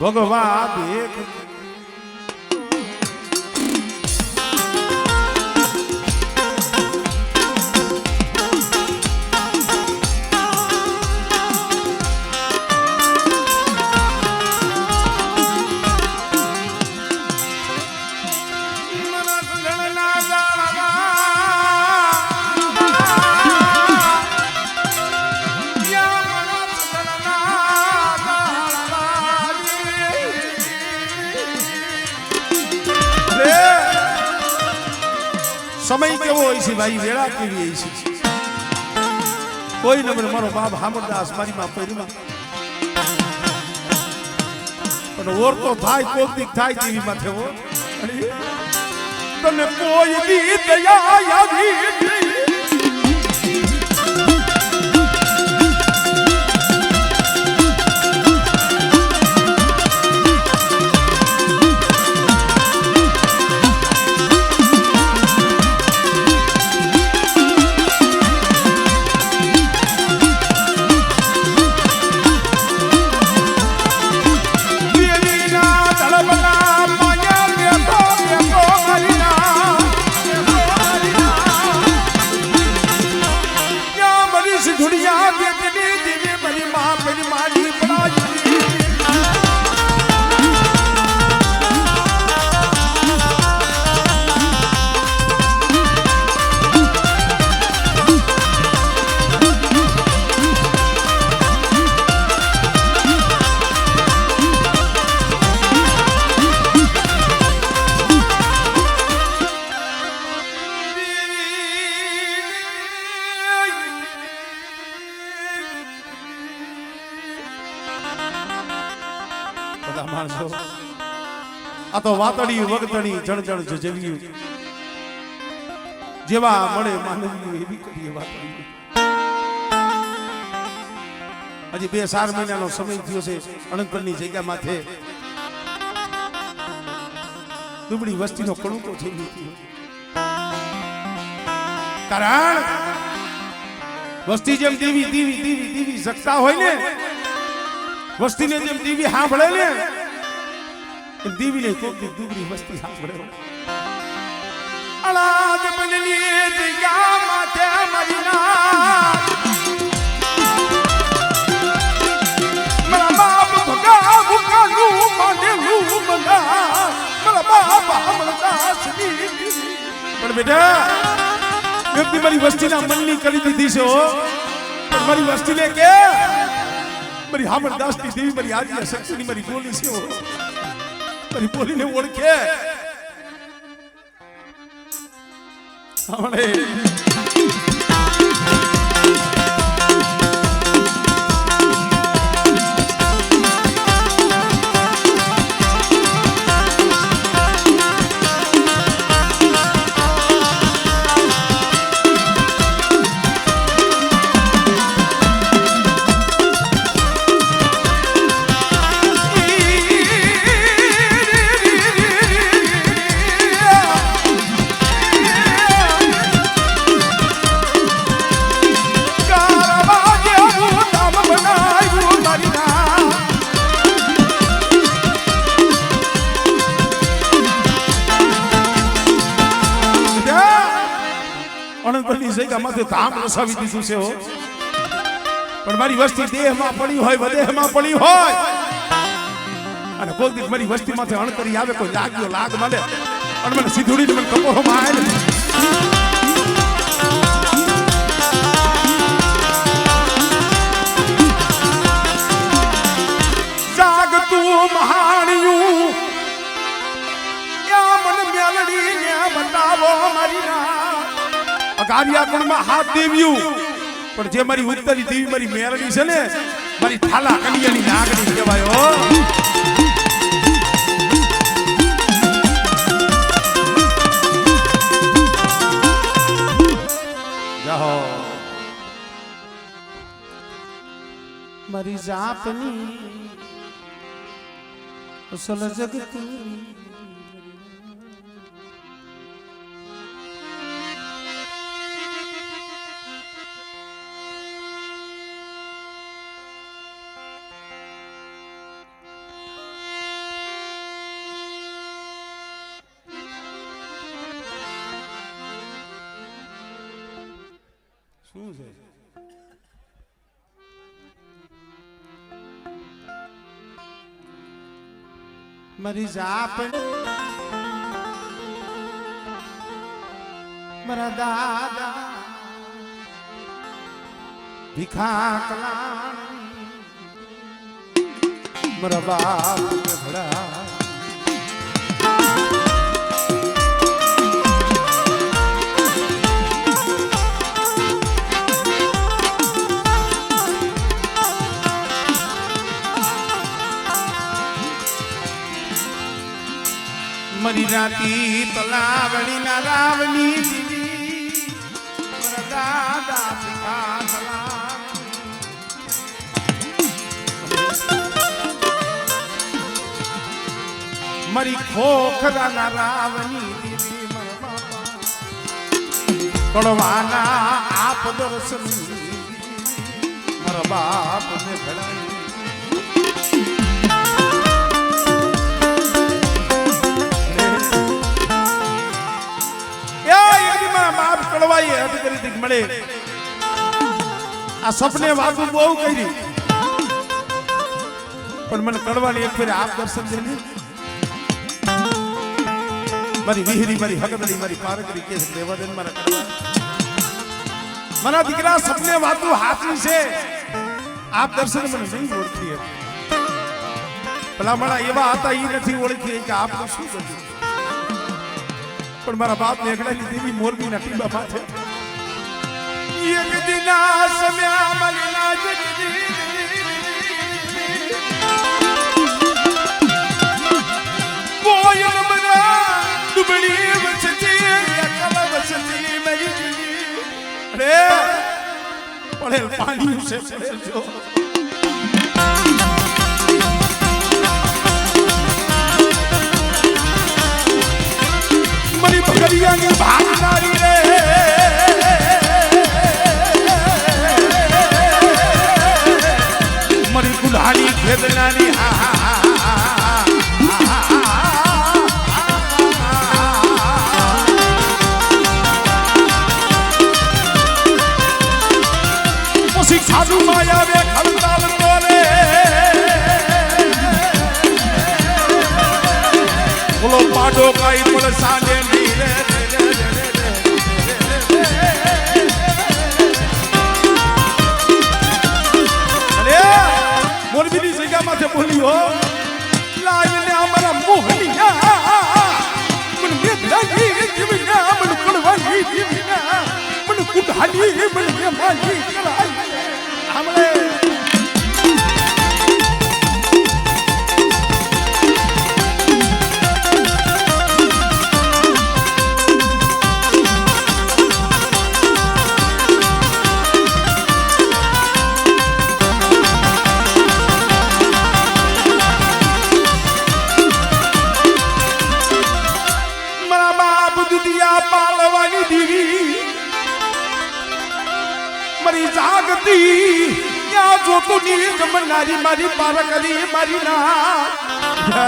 ભગવા દેખ સમય કેવો હોય છે ભાઈ, વેળા કેવી હોય છે. કોઈ નંબર મારો બાપ હામરદાસ મારી માં પૈરીમાં પણ ઓર તો થાય કોક દીક થાય તેવી માથે હો તને કોઈ દી દયા આવી માણસો આ તો વાતડી વગતણી જણજણ જજવ્યું જેવા મળે માનવ્યું એવી કરીએ વાતડી. હજી 2-4 મહિનાનો સમય થયો છે અણંકરની જગ્યા માથે દુબળી વસ્તીનો કણુકો થઈ ગયો. કારણ વસ્તી જેમ દેવી દેવી દેવી દેવી શકતા હોય ને વસ્તીને જેમ દેવી સાંભળે ને દેવીને કોક દુબળી વસ્તી સાંભળે. અલાદ બનલી જગ્યા માથે મારી ના મારા બાપ ભગા ભુકાનું માનેલું મગા મારા બાપ અમરદાસની. પણ બેટા વ્યક્તિ મારી વસ્તીના મનની કરી દીધી છે હો. પણ મારી વસ્તીને કે મારી હામરદાસની દેવી મારી આદિ શક્તિની મારી બોલી છે હો. મારી બોલીને ઓળખે હમણે માથે ધામ રસાવી દીધું છે હો. પણ મારી વસ્તી દેહમાં પડી હોય વદેહમાં પડી હોય અને કોઈ દીક મારી વસ્તી માથે અણકરી આવે કોઈ લાગ્યો લાગ મળે અને મને સીધુડીને મને કપોહમાં આવે જાગ તું મહાણિયું યા મન મ્યાલડી ને બતાવો મારી ના અગારિયા ગુણમાં હાથ દેવ્યું. પણ જે મારી ઉત્તરી દેવી મારી મેરડી છે ને મારી થાલા કન્યાની નાગણી કહેવાય હો. જાહો મારી જાપની અસલ જગતની મારી જાપ મારા દાદા ભીખા કલા મારા બાપ ભડા મરી રાતી તલાવડી ના રાવની દીવી મારા દાદા ભીખા કલા મરી ખોખરા ના રાવની દીવી મારા બાપા કડવાના આપ દર્શન મારા બાપ ને ભણાવી કડવાઈ હદ કરી દીક મળે આ સપને વાતું બહુ કરી પણ મને કડવાની એક ફેર આપ દર્શન દે ને મારી વિહરી મારી હકદડી મારી પારકરી કે દેવાદન મારા કડવા મારા દીકરા સપને વાતું હાથની છે આપ દર્શન મને નહીં ઓળખી ભલા એવા હતા એ નથી ઓળખી કે આપનું શું કર્યું પણ મારા બાપ ને એકડાની દેવી મોરબી ના ટીબા માથે એક દિના સમયા મલિના જગદી કોયલ બના ડુબડી વચતી એકલ વચતી મેરી રે પડેલ પાણી છે પડેલ જો મરી બકરિયાની ભાગનારી રે મરી ગુલાની ખેદનારી પછી ખાધુ માયા વે ખલતાલ તોરે બોલો પાડો કાઈ પણ સાને મોરબીની જગ્યામાં બોલ્યો લાવીને અમારા મોહનિયા મને મેઘલાની જીવના મને કડવાની જીવના મને કુટાલી મને માલી કરાઈ આમળે પાલવાની દીવી મારી જાગતી ત્યાં જોતું ની જમનારી મારી પારકરી મારી ના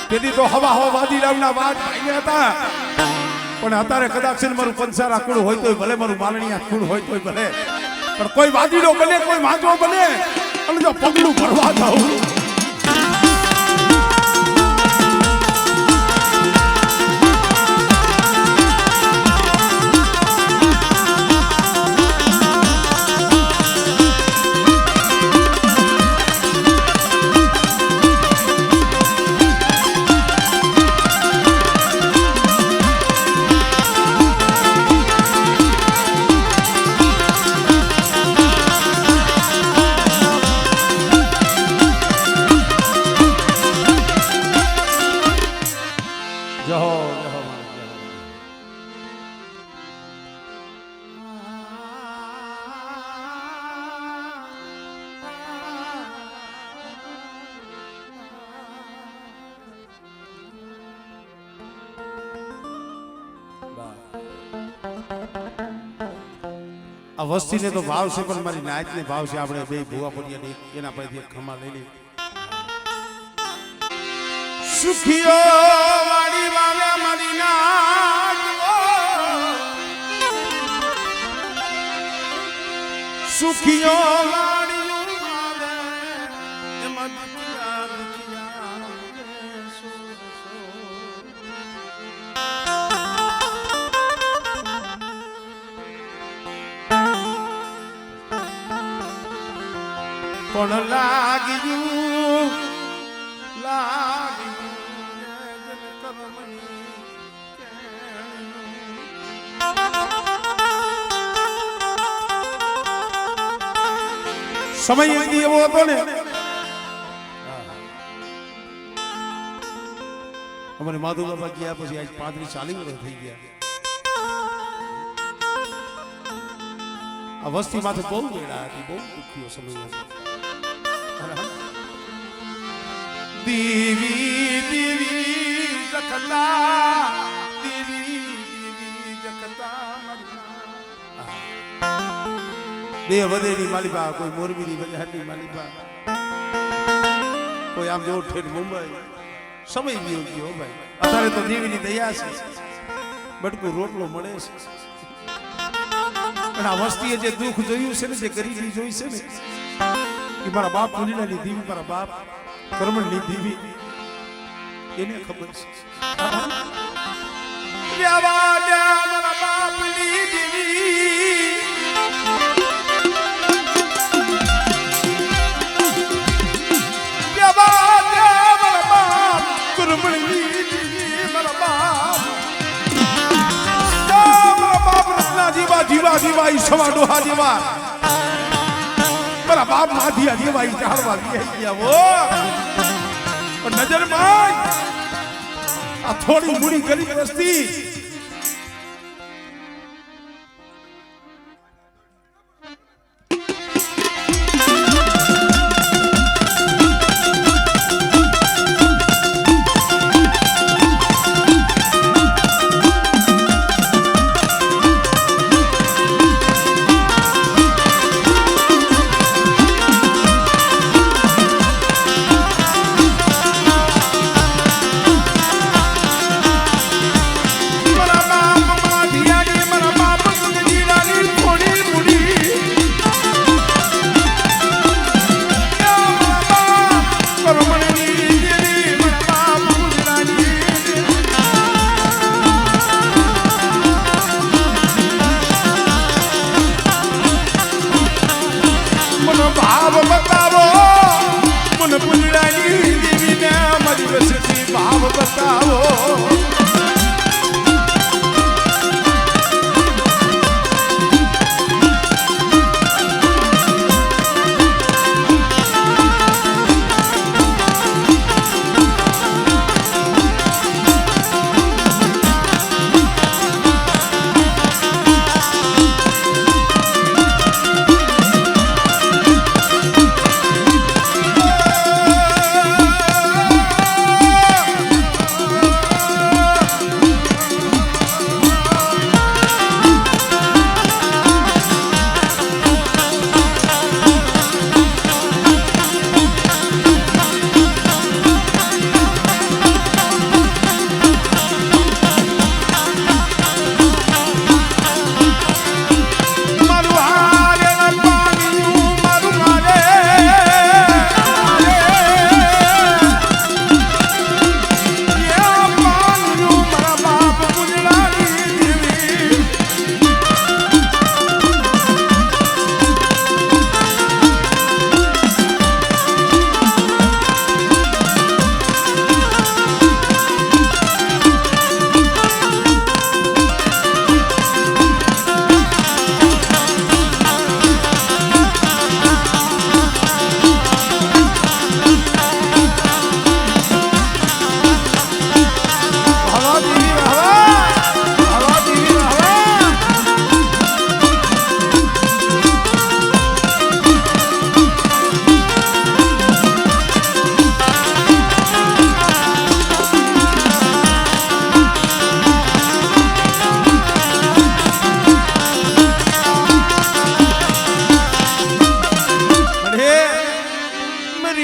તેથી તો હવા વાદી રાવના વાત ભાઈ હતા પણ અત્યારે કદાચ મારું પંસારા કુળ હોય તોય ભલે મારું માલણીયા કુળ હોય તોય ભલે પણ કોઈ વાદીડો બને કોઈ વાંચો બને અને જો પગલું ભરવા જાઉં આ વસ્તીને તો ભાવ છે પણ મારી નાચને ભાવ છે આપણે બે ભૂવા પડિયાની એના પરથી ખમા લઈ લે સુખીઓ વાડી વાવે મારી નાચ સુખીઓ વાડી વાવે એમાં પણ લાગ્યું સમય એવો હતો ને અમારે માધુ બાબા ગયા પછી આજ 35-40 વર્ષ થઈ ગયા. આ વસ્તી માથે બહુ વેળા હતી, બહુ દુખ્યો સમય હતો. દીવી દીવી જકતા દીવી દીવી જકતા બે વધેની માલિબા, કોઈ મોરબીની બજારની માલિબા, કોઈ આમ જો ઠેઠ મુંબઈ. સમય ગયો ગયો ભાઈ. અત્યારે તો દેવીની દયા છે, બટકું રોટલો મળે છે. પણ આ વસ્તીએ જે દુઃખ જોયું છે ને, જે ગરીબી જોઈ છે ને, એ મારા બાપ પુનીલાની દેવી, મારા બાપ કરમણની દેવી, એને ખબર છે. મારા બાપની દેવી જીવા જીવા ઈ સવા ડોહા જેવા મારા બાપ માધીયા જેવા ઈ ચાલવા ગયા વો. પણ નજર માં આ થોડી મૂડી ગરીબ વસ્તી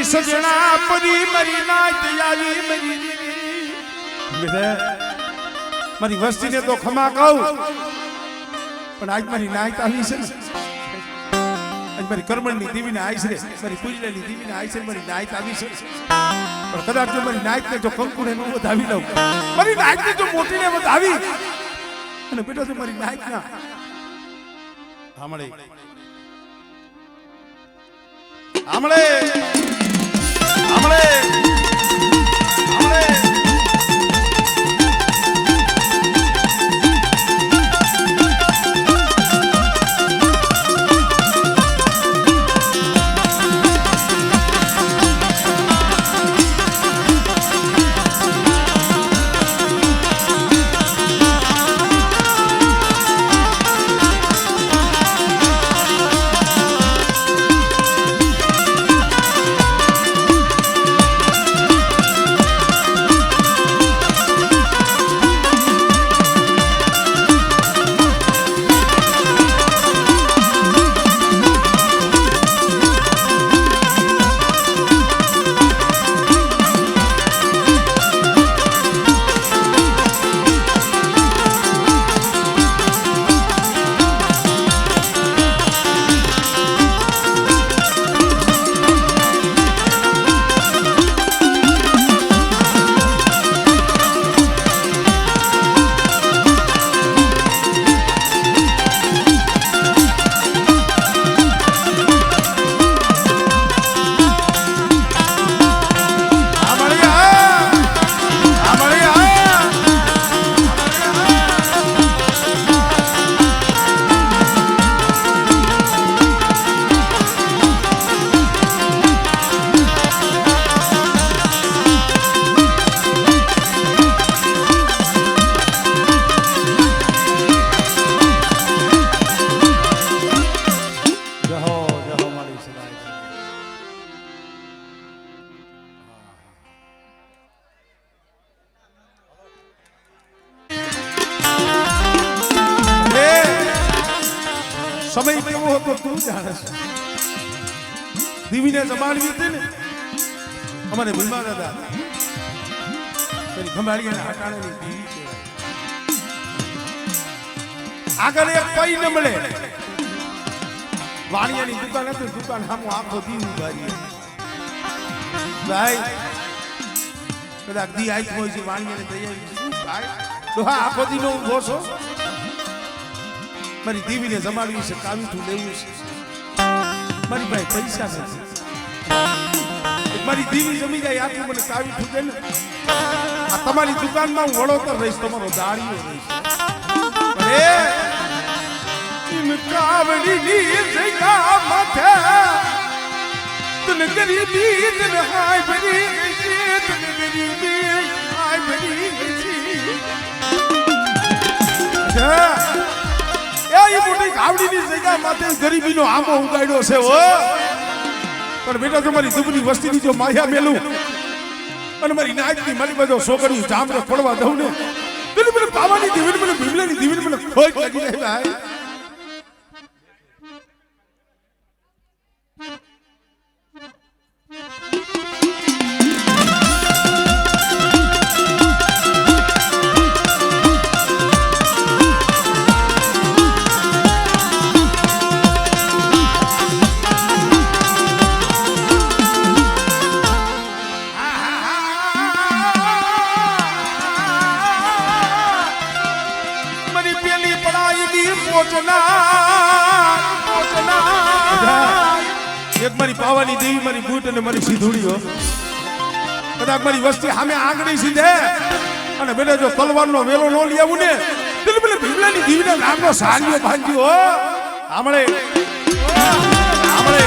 સજણા પરી મરી નાચ આવી મારી વસ્તીને તો ખમા કહું, પણ આજ મારી નાચ આવી છે ને, આજ મારી કરમણની દેવીને આવી છે, મારી પૂજલાની દેવીને આવી છે, મારી નાચ આવી છે. પણ કદાચ જો મારી નાચને જો કંકુને ન વધાવી લઉં, મારી નાચને જો મોટીને વધાવી અને બેટો જો મારી નાચના સાંભળે આમળે આમળે આમળે સમય કેવો હતો તું જાણે છે. દીવીને જમાડવી હતી ને અમારે ભીમા દાદા ખંભાળિયાના હટાણાની દીવી છે. આગળ એક પઈ ન મળે વાણિયાની દુકાન હતી, દુકાન સામું આખો દી ઉભારી ભાઈ કદાચ દી આઈ હોય છે વાણિયાને તૈયારી ભાઈ તો હા આખો દી નો ઉભો છો. મારી દીવીને જમાડવી છે, કાવીઠું લેવું છે, મારી ભાઈ પૈસા નથી. મારી દીવી જમી જાય આખું મને કાવીઠું દે ને આ તમારી દુકાનમાં હું વડોતર રહીશ, તમારો દાળીઓ રહીશ. કાવડીની જગ્યા માથે તને ગરીબી તને હાય ભરી છે, તને ગરીબી હાય ભરી છે. એ મોટી કાવડીની જગ્યા માથે ગરીબીનો આંબો ઉગાડ્યો છે હો. પણ બેટા તમારી દુબળી વસ્તીની જો માયા મેલું અને મારી નાચની મારી બધો છોકરીઓ જામરે પડવા દઉં ને તો મને પાવાની દીવીને મને ભીમલાની દીવીને મને ખોજ લાગી જાય ભાઈ. એક મારી પાવાની દેવી મારી બૂટ અને મારી સીધુડીઓ કદાચ મારી વસ્તી સામે આંગળી સીધે અને બેટા જો તલવારનો વેલો નો લઈ આવું ને તો પેલી ભીમલાની દેવીના નામનો સારીઓ બાંધ્યો આમળે આમળે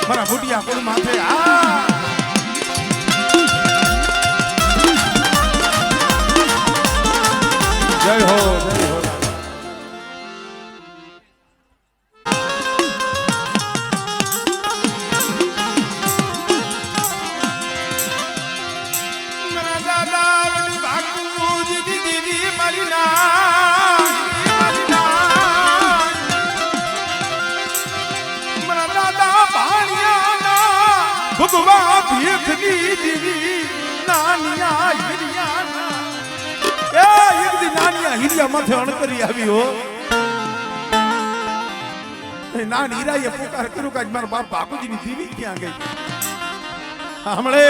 મારા ભૂટિયા કોણ માથે જય હો જય હો. મારા દાદા બાપુજી દીદી મારી ભગવા ભેખની દીવી નાનિયા હિરિયાના એ માથે અણકરી આવી હો ના નીરાએ પોકાર કર્યો કે મારા બાપ બાપુજીની દીવી ક્યાં ગઈ હમણે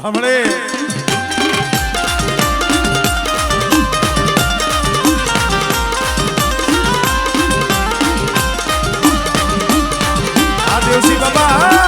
હમણે આ દેવસી બાબા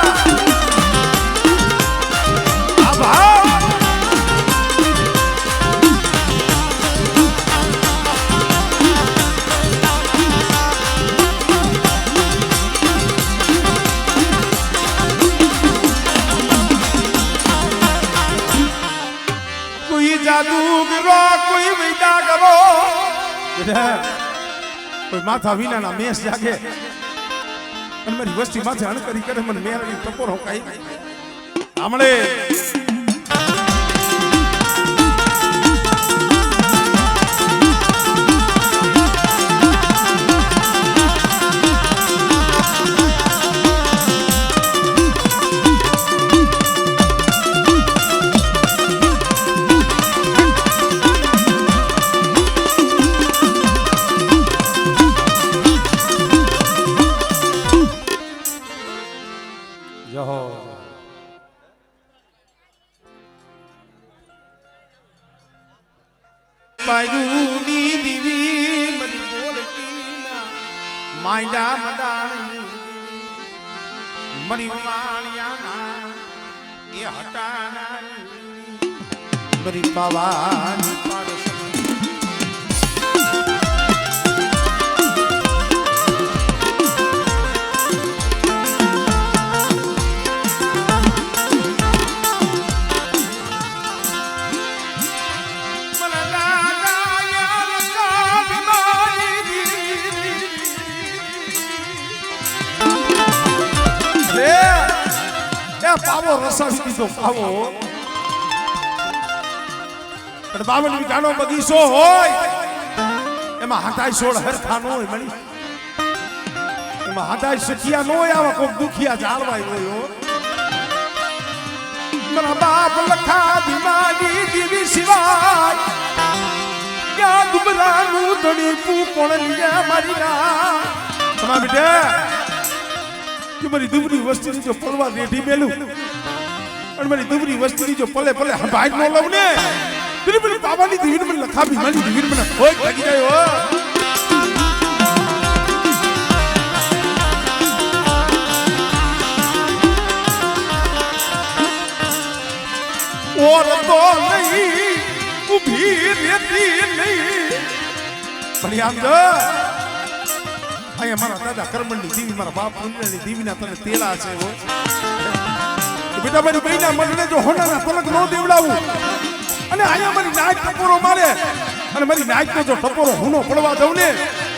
જાદूगरो कोई विदा करो कोई माथा विना ना मेस जागे અને મારી વસ્તી માથે અણકરી કરે મને મેરાની ટપોરો કાઈ હમણે બાયુની દીવી મરી બોલતી માયડા મડાણી મરી વાણિયાના એ હટાના મરી પાવાની પાડસ પાવો રસાવી દીધો પાવો પણ બાવન વીઘાનો બગીચો હોય એમાં હાટાઈ સોળ હરખા નો હોય મળી એમાં હાટાઈ સખિયા નો હોય આવા કોક દુખિયા જાળવાય હોય મારા બાપ લખા બીમારી દીવી સિવાય ક્યાં દુબરાનું ધણી કોણ લીયા મારી ના તમા બેટા કે મારી દુબરી વસ્તીની જો પલવા રેઠી મેલું અને મારી દુબરી વસ્તીની જો પલે પલે ભાઈ નો લઉં ને તેરી મને બાબાની દીવીને મને લખાવી મારી દીવીને મને કોઈ લાગી જાય ઓર તો નહીં ઊભી રહેતી નહીં પણ આમ જો અહીંયા મારા દાદા કરમણની દીવી મારા બાપ પુંજની દીવીના તને તેલા છે હો બેટા મારી બહેના મને જો હોનાના પલક નો દેવડાવું અને અહીંયા મારી નાક ટપોરો મારે અને મારી નાકનો જો ટપોરો હુનો પડવા દઉં ને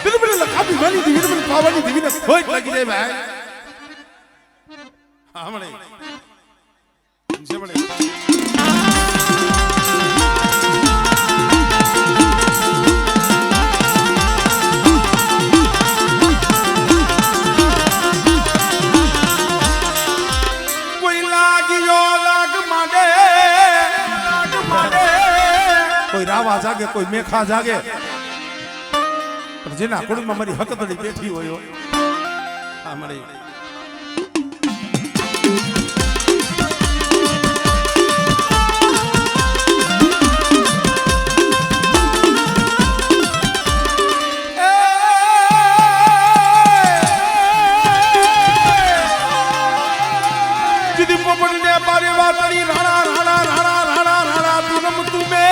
બિલકુલ લખાવી મારી દીવીને મને પાવાની દીવીને ખોટ લાગી જાય ભાઈ હા મળે છે મળે કોઈ રાવા જાગે કોઈ મેખા જાગે પણ જેના કુળમાં મારી હકતડી બેઠી હોય આ મળી જીદી પોપડને બારે વાતડી રાણા રાણા રાણા રાણા રાણા તુનમ તુમે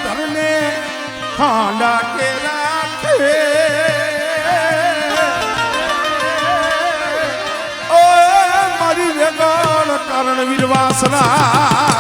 ધરને ખાંડા કેરા રણવીર વાસના